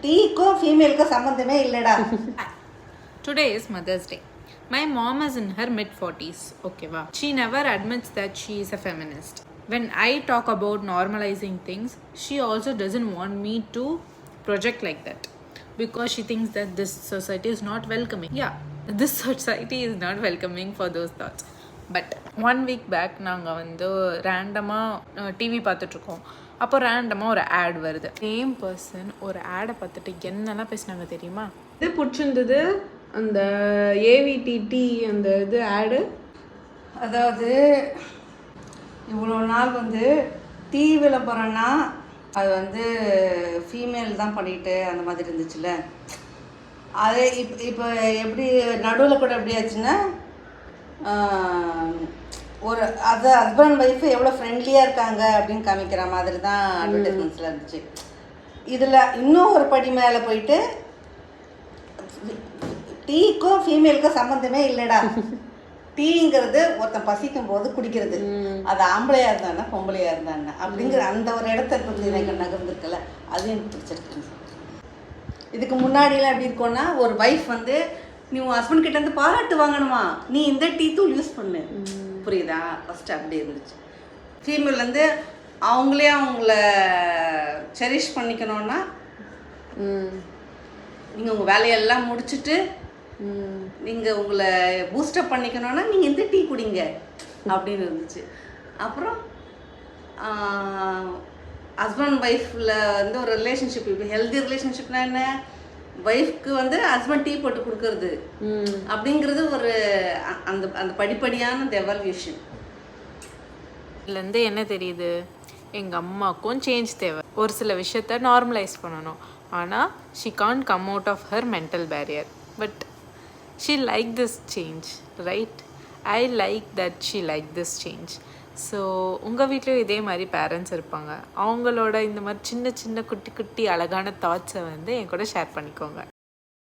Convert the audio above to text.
டீக்கும் ஃபீமேலுக்கும் சம்மந்தமே இல்லைடா. Today is Mother's Day. My mom is in her mid-40s, okay va? She never admits that she is a feminist. When I talk about normalizing things, she also doesn't want me to project like that because she thinks that this society is not welcoming. Yeah, this society is not welcoming for those thoughts. But 1 week back நாங்கள் வந்து ரேண்டமாக TV பார்த்துட்ருக்கோம். அப்போ ரேண்டமாக ஒரு add வருது. Same person ஒரு ஆடை பார்த்துட்டு என்னெல்லாம் பேசினாங்க தெரியுமா? இது பிடிச்சிருந்தது அந்த ஏவிடிடி அந்த இது ஆடு. அதாவது இவ்வளோ நாள் வந்து டீ விளம்பரம்னா அது வந்து ஃபீமேல் தான் பண்ணிட்டு அந்த மாதிரி இருந்துச்சுல்ல. அது இப்போ எப்படி நடுவில் கூட எப்படி ஆச்சுன்னா ஒரு அது ஹஸ்பண்ட் ஒய்ஃபு எவ்வளோ ஃப்ரெண்ட்லியாக இருக்காங்க அப்படின்னு காமிக்கிற மாதிரி தான் அட்வர்டைஸ்மெண்ட்ஸில் இருந்துச்சு. இதில் இன்னும் ஒரு படி மேலே போயிட்டு டீக்கும் ஃபீமேலுக்கும் சம்மந்தமே இல்லைடா. டீங்கிறது ஒருத்தன் பசிக்கும் போது குடிக்கிறது, அது ஆம்பளையாக இருந்தானா பொம்பளையாக இருந்தானா அப்படிங்கிற அந்த ஒரு இடத்த கொஞ்சம் எனக்கு நகர்ந்துருக்குல்ல, அது எனக்கு பிடிச்சிருக்கு. இதுக்கு முன்னாடிலாம் எப்படி இருக்கோன்னா ஒரு ஒய்ஃப் வந்து நீ உன் ஹஸ்பண்ட் கிட்ட இருந்து பாராட்டு வாங்கணுமா, நீ இந்த டீ தூள் யூஸ் பண்ணு, புரியுதா? ஃபஸ்ட்டு அப்படி இருந்துச்சு. ஃபீமேல் வந்து அவங்களே அவங்கள செரிஷ் பண்ணிக்கணும்னா நீங்கள் உங்கள் வேலையெல்லாம் முடிச்சுட்டு நீங்கள் உங்களை பூஸ்டப் பண்ணிக்கணும்னா நீங்கள் இந்த டீ குடிங்க அப்படின்னு இருந்துச்சு. அப்புறம் ஹஸ்பண்ட் ஒய்ஃபில் வந்து ஒரு ரிலேஷன்ஷிப், இப்போ ஹெல்தி ரிலேஷன்ஷிப்னா என்ன, ஒய்ஃப்க்கு வந்து ஹஸ்பண்ட் டீ போட்டு கொடுக்கறது அப்படிங்கிறது ஒரு அந்த அந்த படிப்படியான எவல்யூஷன். இதுலேருந்து என்ன தெரியுது? எங்கள் அம்மாவுக்கும் சேஞ்ச் தேவை. ஒரு சில விஷயத்த நார்மலைஸ் பண்ணணும். ஆனால் she can't come out of her mental barrier. But she like this change, right? I like that she like this change. So உங்கள் வீட்லேயும் இதே மாதிரி பேரண்ட்ஸ் இருப்பாங்க. அவங்களோட இந்த மாதிரி சின்ன சின்ன குட்டி குட்டி அழகான தாட்ஸை வந்து என் கூட ஷேர் பண்ணிக்கோங்க.